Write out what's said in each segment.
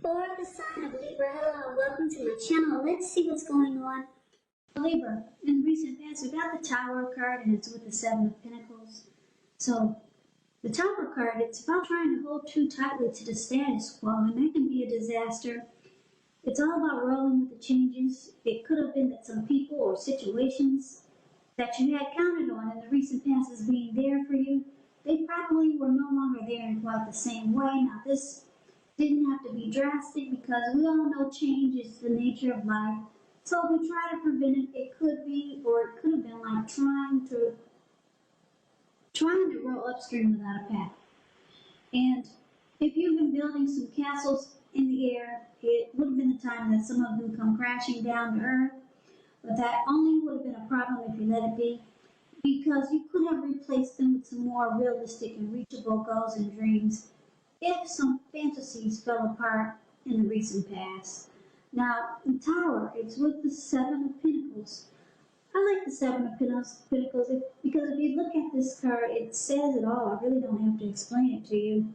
For the sign of Libra, hello, welcome to my channel. Let's see what's going on. Libra, in recent past, we got the Tower card, and it's with the Seven of Pentacles. So, the Tower card, it's about trying to hold too tightly to the status quo, and that can be a disaster. It's all about rolling with the changes. It could have been that some people or situations that you had counted on in the recent past as being there for you, they probably were no longer there in quite the same way. Now, this didn't have to be drastic because we all know change is the nature of life. So if we try to prevent it, it could be, or it could have been like trying to row upstream without a paddle. And if you've been building some castles in the air, it would have been the time that some of them come crashing down to earth. But that only would have been a problem if you let it be, because you could have replaced them with some more realistic and reachable goals and dreams if some fantasies fell apart in the recent past. Now, in Tower, it's with the Seven of Pentacles. I like the Seven of Pentacles because if you look at this card, it says it all. I really don't have to explain it to you.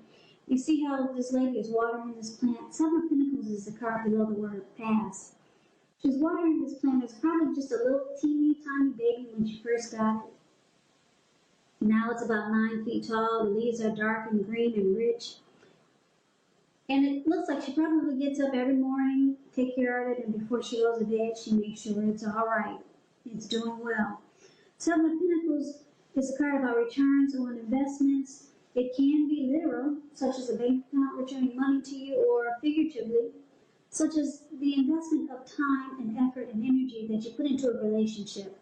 You see how this lady is watering this plant? Seven of Pentacles is the card below the word pass. She's watering this plant. It's probably just a little teeny tiny baby when she first got it. Now it's about 9 feet tall. The leaves are dark and green and rich. And it looks like she probably gets up every morning, take care of it, and before she goes to bed, she makes sure it's all right. It's doing well. Seven of Pentacles is a card about returns on investments. It can be literal, such as a bank account returning money to you, or figuratively, such as the investment of time and effort and energy that you put into a relationship.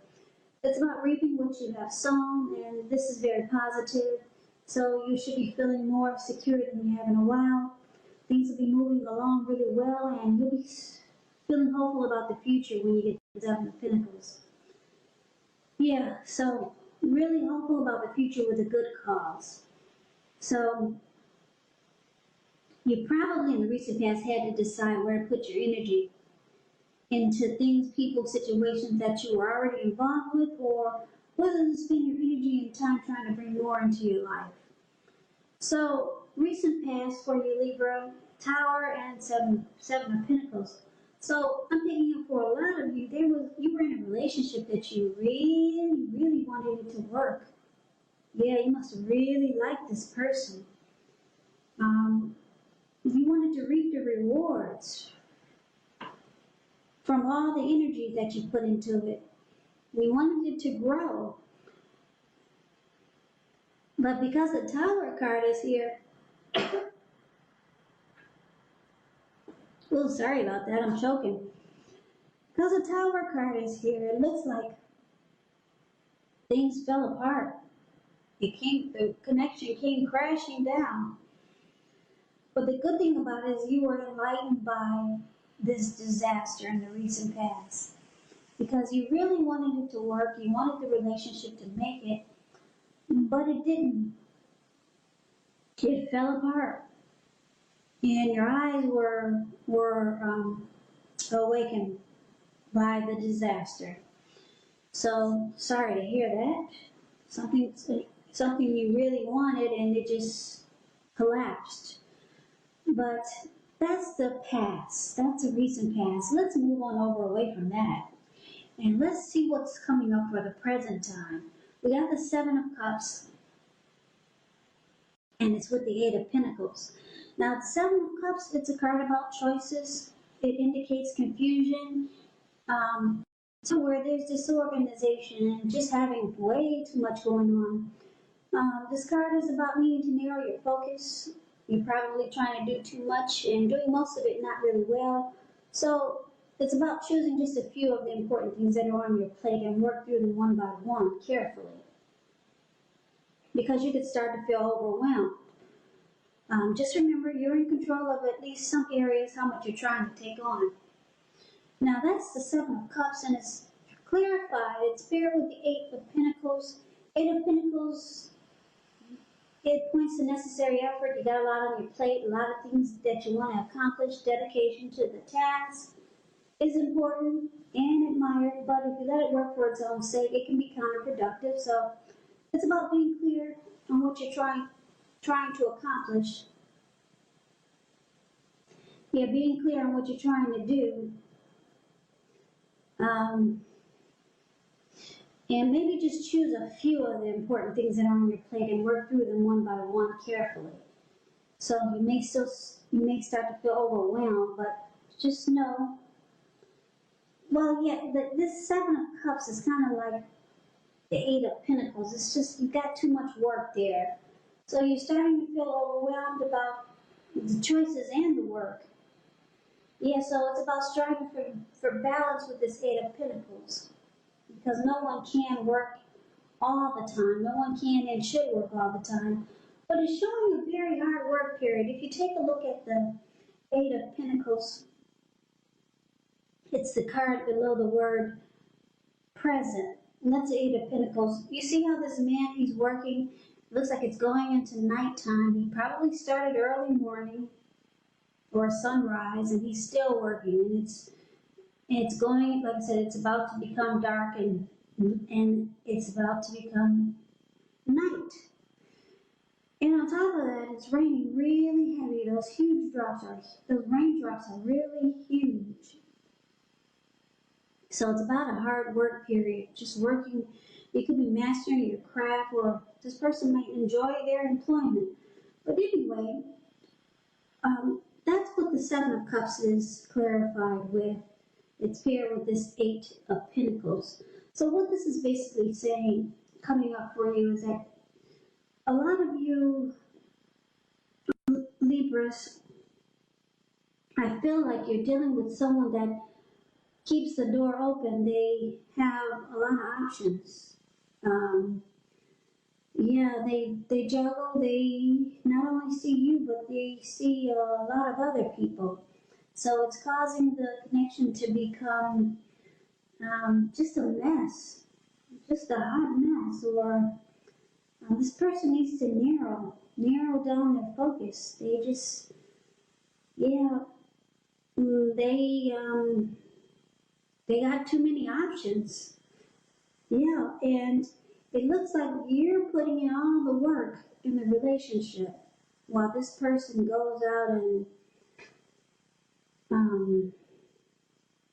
It's about reaping what you have sown, and this is very positive. So you should be feeling more secure than you have in a while. Things will be moving along really well, and you'll be feeling hopeful about the future when you get to the Seven of Pentacles. Yeah, so really hopeful about the future with a good cause. So you probably in the recent past had to decide where to put your energy into things, people, situations that you were already involved with, or whether to spend your energy and time trying to bring more into your life. So, recent past for you, Libra, Tower and Seven of Pentacles. So, I'm thinking for a lot of you, you were in a relationship that you really wanted it to work. Yeah, you must really like this person. You wanted to reap the rewards from all the energy that you put into it. You wanted it to grow. But because the Tower card is here, oh, sorry about that, I'm choking. Because the Tower card is here, it looks like things fell apart. The connection came crashing down. But the good thing about it is you were enlightened by this disaster in the recent past. Because you really wanted it to work, you wanted the relationship to make it, but it didn't. It fell apart. And your eyes were awakened by the disaster. So, sorry to hear that. Something you really wanted and it just collapsed. But that's the past. That's a recent past. Let's move on away from that. And let's see what's coming up for the present time. We got the Seven of Cups, and it's with the Eight of Pentacles. Now, the Seven of Cups, it's a card about choices. It indicates confusion. So where there's disorganization and just having way too much going on. This card is about needing to narrow your focus. You're probably trying to do too much and doing most of it not really well. So it's about choosing just a few of the important things that are on your plate and work through them one by one carefully. Because you could start to feel overwhelmed. Just remember, you're in control of at least some areas, how much you're trying to take on. Now, that's the Seven of Cups, and it's clarified. It's paired with the Eight of Pentacles. Eight of Pentacles, it points to necessary effort. You got a lot on your plate, a lot of things that you want to accomplish. Dedication to the task is important and admired, but if you let it work for its own sake, it can be counterproductive. So it's about being clear on what you're trying to accomplish. Yeah, being clear on what you're trying to do. Um, and maybe just choose a few of the important things that are on your plate and work through them one by one carefully. So you may start to feel overwhelmed, but just know, well, yeah, this Seven of Cups is kind of like the Eight of Pentacles. It's just, you've got too much work there. So you're starting to feel overwhelmed about the choices and the work. Yeah, so it's about striving for balance with this Eight of Pentacles. Because no one can work all the time. No one can and should work all the time. But it's showing a very hard work period. If you take a look at the Eight of Pentacles, it's the card below the word present. And that's the Eight of Pentacles. You see how this man, he's working? It looks like it's going into nighttime. He probably started early morning or sunrise, and he's still working. And it's going, like I said, it's about to become dark, and it's about to become night. And on top of that, it's raining really heavy. Those raindrops are really huge. So it's about a hard work period, just working. You could be mastering your craft, or this person might enjoy their employment. But anyway, that's what the Seven of Cups is clarified with. It's paired with this Eight of Pentacles. So what this is basically saying, coming up for you, is that a lot of you Libras, I feel like you're dealing with someone that keeps the door open. They have a lot of options. Yeah, they juggle. They not only see you, but they see a lot of other people. So it's causing the connection to become just a mess, just a hot mess. Or this person needs to narrow down their focus. They just, yeah, they got too many options. Yeah, and it looks like you're putting in all the work in the relationship while this person goes out and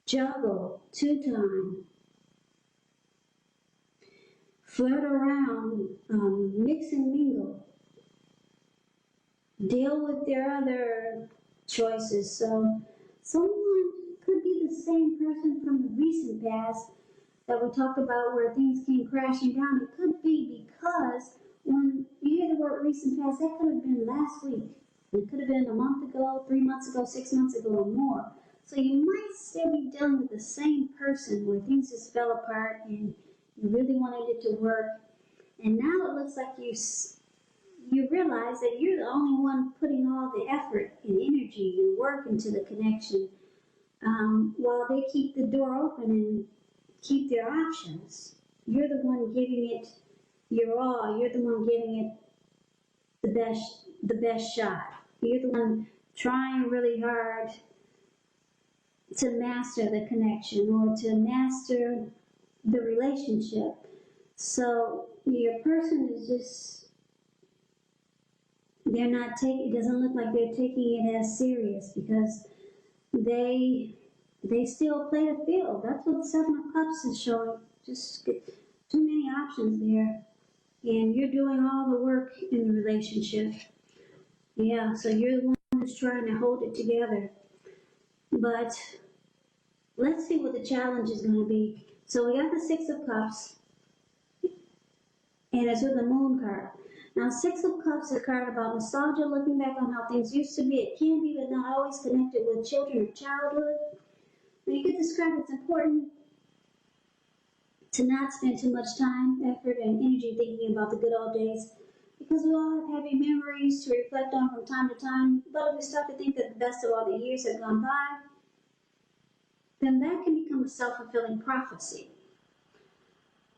juggle, two-time, flirt around, mix and mingle, deal with their other choices. So someone could be the same person from the recent past that we talked about where things came crashing down. It could be because when you hear the word recent past, that could have been last week. It could have been a month ago, 3 months ago, 6 months ago, or more. So you might still be dealing with the same person where things just fell apart and you really wanted it to work. And now it looks like you realize that you're the only one putting all the effort and energy and work into the connection, while they keep the door open and keep their options. You're the one giving it your all. You're the one giving it the best shot. You're the one trying really hard to master the connection or to master the relationship. So your person is just, it doesn't look like they're taking it as serious because they still play the field. That's what the Seven of Cups is showing. Just too many options there. And you're doing all the work in the relationship. Yeah, so you're the one who's trying to hold it together. But let's see what the challenge is going to be. So we got the Six of Cups, and it's with the Moon card. Now, Six of Cups is a card about nostalgia, looking back on how things used to be. It can be, but not always connected with children or childhood. When you get this card, it's important to not spend too much time, effort, and energy thinking about the good old days, because we all have happy memories to reflect on from time to time. But if we start to think that the best of all the years have gone by, then that can become a self-fulfilling prophecy.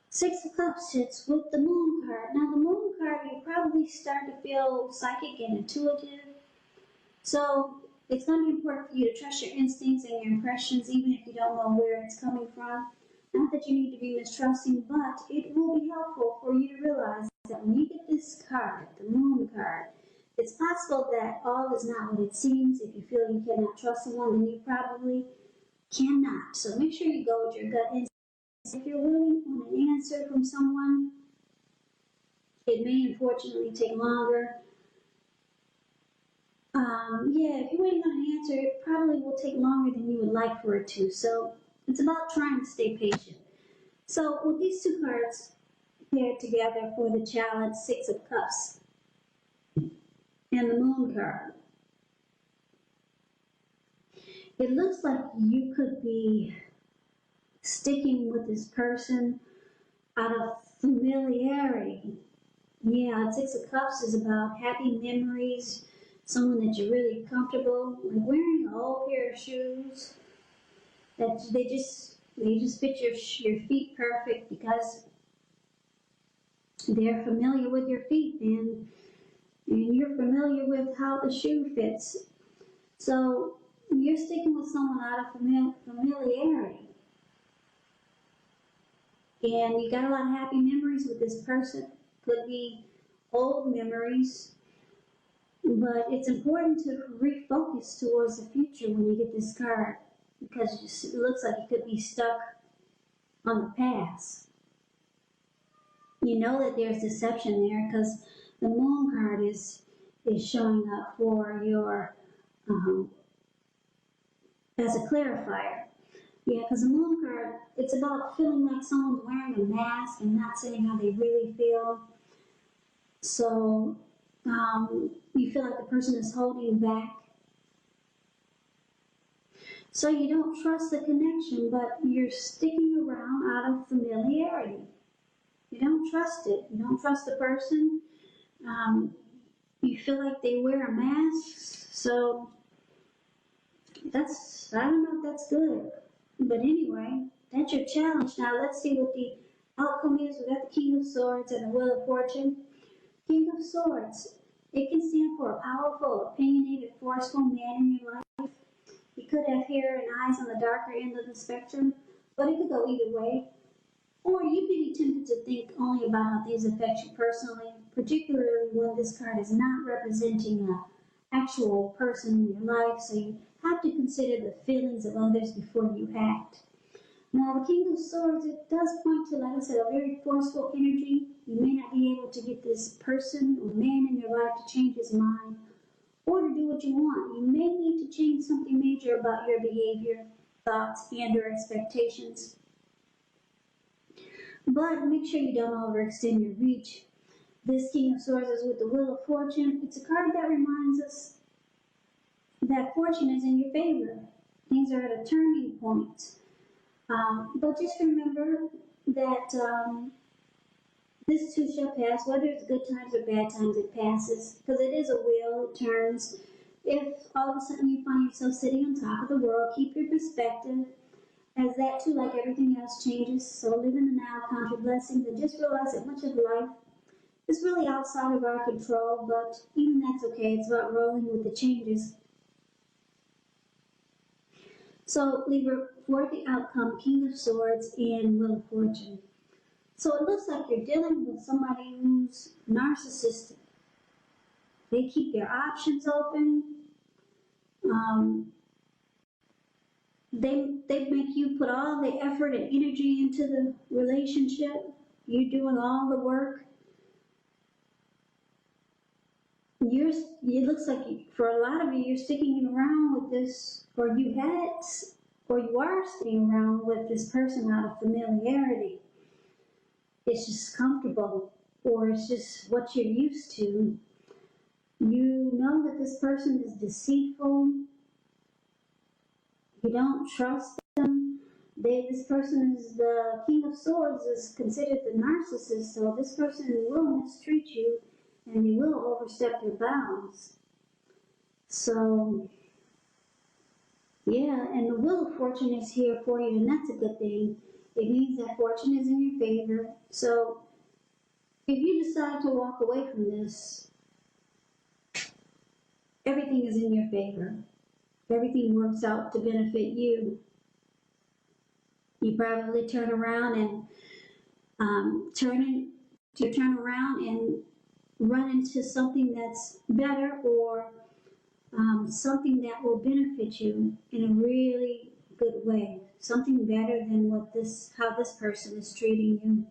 Six of Cups sits with the Moon card. Now, the Moon card, you probably start to feel psychic and intuitive. So it's going to be important for you to trust your instincts and your impressions, even if you don't know where it's coming from. Not that you need to be mistrusting, but it will be helpful for you to realize that when you get this card, the Moon card, It's possible that all is not what it seems. If you feel you cannot trust someone, then you probably cannot. So make sure you go with your gut instinct. If you're waiting on an answer from someone, it may unfortunately take longer. If you're waiting on an answer, it probably will take longer than you would like for it to. So it's about trying to stay patient. So with these two cards paired together for the challenge, Six of Cups and the Moon card, it looks like you could be sticking with this person out of familiarity. Yeah, Six of Cups is about happy memories, someone that you're really comfortable, like wearing an old pair of shoes that they just fit your feet perfect because they're familiar with your feet and you're familiar with how the shoe fits. So you're sticking with someone out of familiarity. And you got a lot of happy memories with this person. Could be old memories. But it's important to refocus towards the future when you get this card. Because it looks like you could be stuck on the past. You know that there's deception there because the Moon card is showing up for your, as a clarifier. Yeah, because the Moon card, it's about feeling like someone's wearing a mask and not saying how they really feel. So, you feel like the person is holding you back. So you don't trust the connection, but you're sticking around out of familiarity. You don't trust it. You don't trust the person. You feel like they wear a mask. So I don't know if that's good. But anyway, that's your challenge. Now let's see what the outcome is. We got the King of Swords and the Wheel of Fortune. King of Swords. It can stand for a powerful, opinionated, forceful man in your life. He could have hair and eyes on the darker end of the spectrum, but it could go either way. Or you may be tempted to think only about how things affect you personally, particularly when this card is not representing an actual person in your life, so you have to consider the feelings of others before you act. Now, the King of Swords, it does point to, like I said, a very forceful energy. You may not be able to get this person or man in your life to change his mind or to do what you want. You may need to change something major about your behavior, thoughts, and or expectations. But make sure you don't overextend your reach. This King of Swords is with the Wheel of Fortune. It's a card that reminds us that fortune is in your favor. Things are at a turning point. But just remember that this too shall pass. Whether it's good times or bad times, it passes. Because it is a wheel, it turns. If all of a sudden you find yourself sitting on top of the world, keep your perspective, as that too, like everything else, changes. So live in the now, count your blessings, and just realize that much of life is really outside of our control, but even that's okay. It's about rolling with the changes. So Libra, for the outcome, King of Swords and Wheel of Fortune. So it looks like you're dealing with somebody who's narcissistic. They keep their options open. They make you put all the effort and energy into the relationship. You're doing all the work. It looks like for a lot of you, you're sticking around with this, or you are sticking around with this person out of familiarity. It's just comfortable, or it's just what you're used to. You know that this person is deceitful. You don't trust them. This person is the King of Swords, is considered the narcissist, so this person will mistreat you and they will overstep their bounds. So, yeah, and the Wheel of Fortune is here for you, and that's a good thing. It means that fortune is in your favor. So, if you decide to walk away from this, everything is in your favor. Everything works out to benefit you. You probably turn around and run into something that's better, or something that will benefit you in a really good way. Something better than how this person is treating you.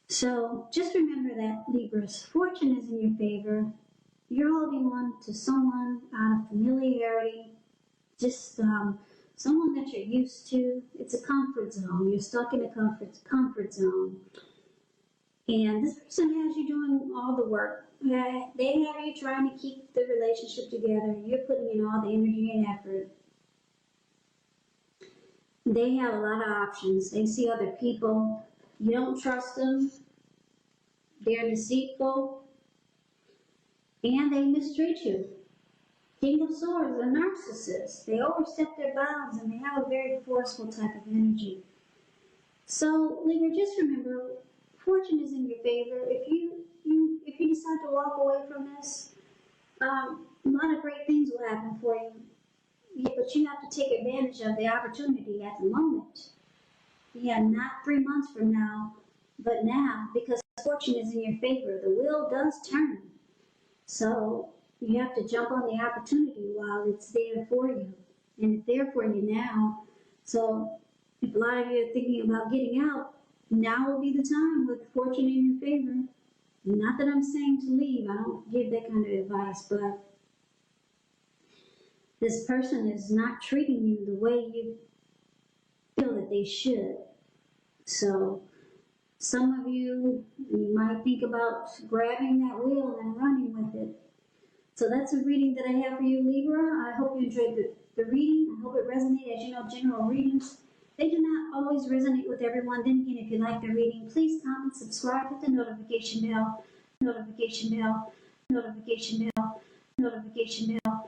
So just remember that, Libras. Fortune is in your favor. You're holding on to someone out of familiarity, just someone that you're used to. It's a comfort zone. You're stuck in a comfort zone. And this person has you doing all the work. They have you trying to keep the relationship together. You're putting in all the energy and effort. They have a lot of options. They see other people. You don't trust them. They're deceitful. And they mistreat you. King of Swords, a narcissist. They overstep their bounds and they have a very forceful type of energy. So, Libra, just remember, fortune is in your favor. If you decide to walk away from this, a lot of great things will happen for you. Yeah, but you have to take advantage of the opportunity at the moment. Yeah, not 3 months from now, but now, because fortune is in your favor. The wheel does turn. So you have to jump on the opportunity while it's there for you. And it's there for you now. So if a lot of you are thinking about getting out, now will be the time with fortune in your favor. Not that I'm saying to leave. I don't give that kind of advice, but this person is not treating you the way you feel that they should. So some of you might think about grabbing that wheel and running with it. So that's a reading that I have for you, Libra. I hope you enjoyed the reading. I hope it resonated. As you know, general readings, they do not always resonate with everyone. Then again, if you like the reading, please comment, subscribe, hit the notification bell, notification bell, notification bell, notification bell.